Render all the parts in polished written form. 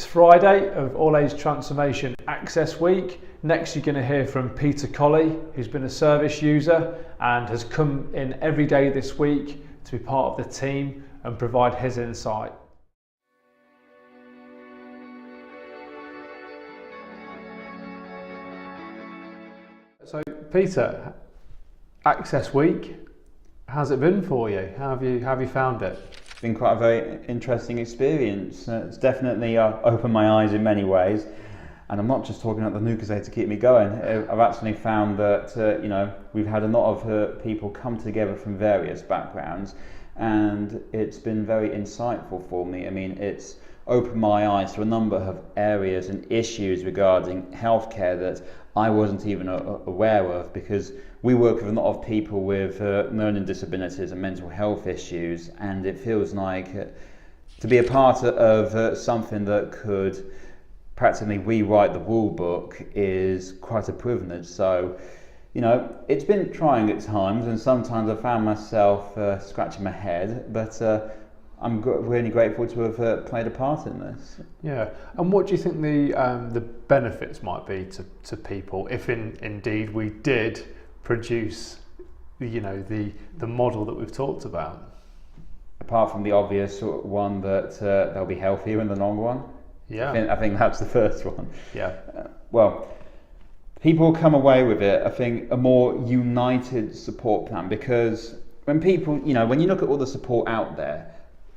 It's Friday of All Age Transformation Access Week. Next you're going to hear from Peter Colley, who's been a service user and has come in every day this week to be part of the team and provide his insight. So Peter, Access Week, how's it been for you? How have you found it? It's been quite a very interesting experience. It's definitely opened my eyes in many ways, and I'm not just talking about the Nucasay to keep me going. I've actually found that we've had a lot of people come together from various backgrounds, and it's been very insightful for me. I mean, it's opened my eyes to a number of areas and issues regarding healthcare that I wasn't even aware of, because we work with a lot of people with learning disabilities and mental health issues, and it feels like to be a part of something that could practically rewrite the rule book is quite a privilege. So, it's been trying at times, and sometimes I found myself scratching my head, but I'm really grateful to have played a part in this. Yeah, and what do you think the benefits might be to people if indeed we did produce, the model that we've talked about? Apart from the obvious one that they'll be healthier in the long run. Yeah, I think that's the first one. Yeah. Well, people come away with it, I think, a more united support plan, because when people, when you look at all the support out there,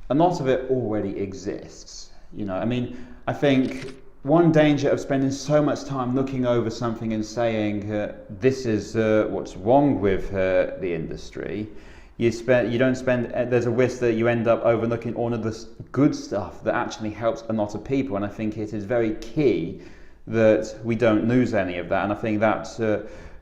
a lot of it already exists. I think one danger of spending so much time looking over something and saying this is what's wrong with the industry, there's a risk that you end up overlooking all of this good stuff that actually helps a lot of people, and I think it is very key that we don't lose any of that. And I think that's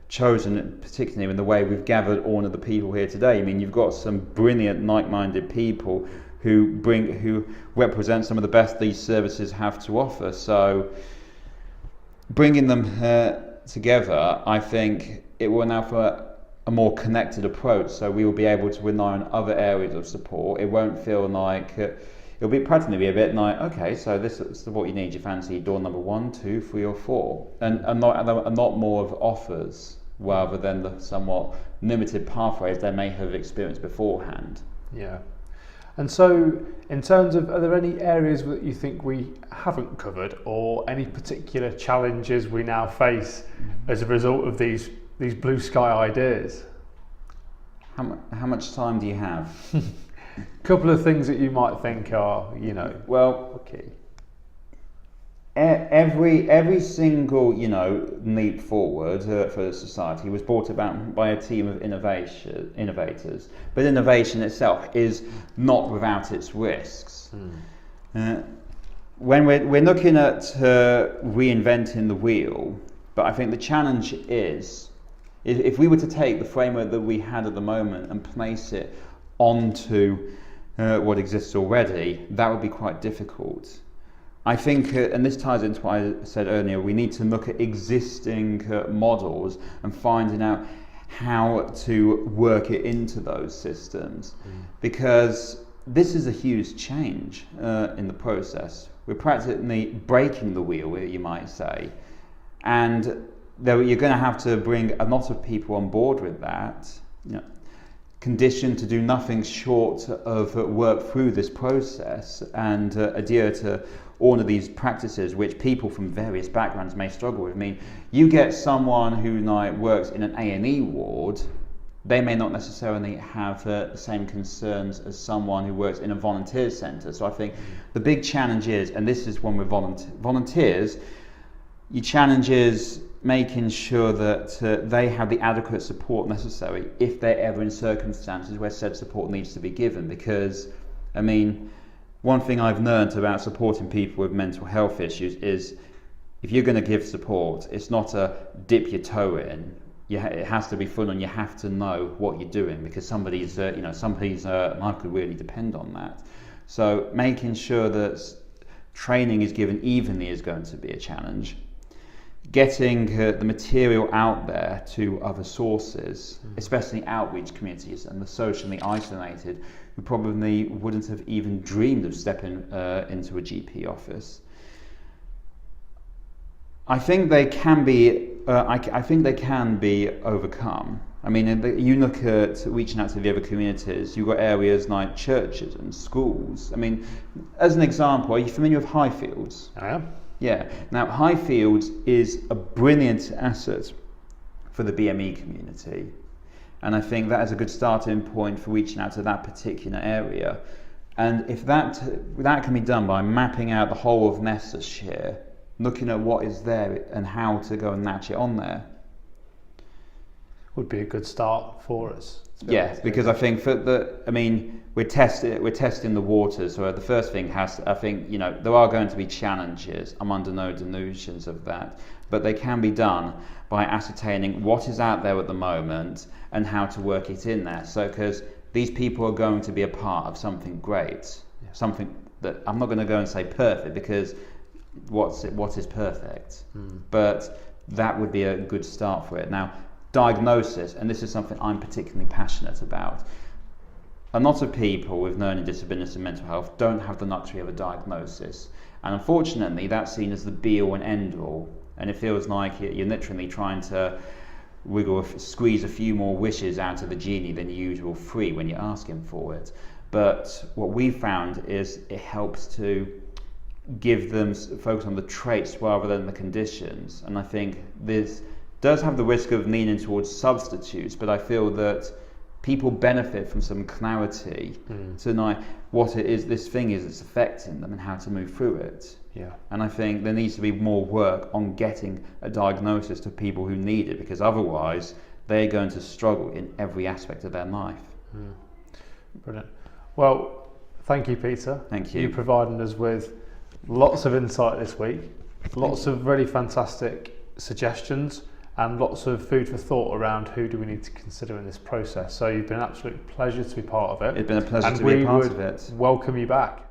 chosen, particularly in the way we've gathered all of the people here today. I mean, you've got some brilliant like-minded people who represent some of the best these services have to offer. So bringing them together, I think it will allow for a more connected approach, so we will be able to rely on other areas of support. It won't feel like it'll be practically a bit like, okay, so this is what you need. You fancy door number 1, 2, 3 or 4, and a lot more of offers rather than the somewhat limited pathways they may have experienced beforehand. Yeah. And so, in terms of, are there any areas that you think we haven't covered, or any particular challenges we now face as a result of these blue sky ideas? How much time do you have? A couple of things that you might think are, Well, okay. Every single leap forward for society was brought about by a team of innovators, but innovation itself is not without its risks. When we're looking at reinventing the wheel, but I think the challenge is if we were to take the framework that we had at the moment and place it onto what exists already, that would be quite difficult. I think, and this ties into what I said earlier, we need to look at existing models and finding out how to work it into those systems, because this is a huge change in the process. We're practically breaking the wheel, you might say, and you're going to have to bring a lot of people on board with that, conditioned to do nothing short of work through this process and adhere to all of these practices which people from various backgrounds may struggle with. I mean, you get someone who works in an A&E ward, they may not necessarily have the same concerns as someone who works in a volunteer centre. So I think the big challenge is, and this is one with volunteers, your challenge is making sure that they have the adequate support necessary if they're ever in circumstances where said support needs to be given. Because, one thing I've learned about supporting people with mental health issues is if you're going to give support, it's not a dip your toe in. It has to be full, and you have to know what you're doing, because somebody's life could really depend on that. So making sure that training is given evenly is going to be a challenge. Getting the material out there to other sources, especially outreach communities and the socially isolated, who probably wouldn't have even dreamed of stepping into a GP office. I think they can be. I think they can be overcome. I mean, you look at reaching out to the other communities. You've got areas like churches and schools. I mean, as an example, are you familiar with Highfields? I am. Yeah. Now, Highfields is a brilliant asset for the BME community, and I think that is a good starting point for reaching out to that particular area. And if that can be done by mapping out the whole of Leicestershire, looking at what is there and how to go and match it on there, would be a good start for us. Yeah, because I think we're testing the waters. So the first thing there are going to be challenges. I'm under no delusions of that, but they can be done by ascertaining what is out there at the moment and how to work it in there. So because these people are going to be a part of something great, something that I'm not going to go and say perfect, because what is perfect? But that would be a good start for it. Now, diagnosis, and this is something I'm particularly passionate about. A lot of people with learning disabilities and mental health don't have the luxury of a diagnosis, and unfortunately that's seen as the be-all and end-all, and it feels like you're literally trying to squeeze a few more wishes out of the genie than usual free when you're asking for it. But what we found is it helps to give them focus on the traits rather than the conditions, and I think this does have the risk of leaning towards substitutes, but I feel that people benefit from some clarity to know what it is this thing is that's affecting them and how to move through it. Yeah. And I think there needs to be more work on getting a diagnosis to people who need it, because otherwise they're going to struggle in every aspect of their life. Brilliant. Well, thank you, Peter. Thank you. You provided us with lots of insight this week, lots of really fantastic suggestions, and lots of food for thought around who do we need to consider in this process. So you've been an absolute pleasure to be part of it. It's been a pleasure to be a part of it. Welcome you back.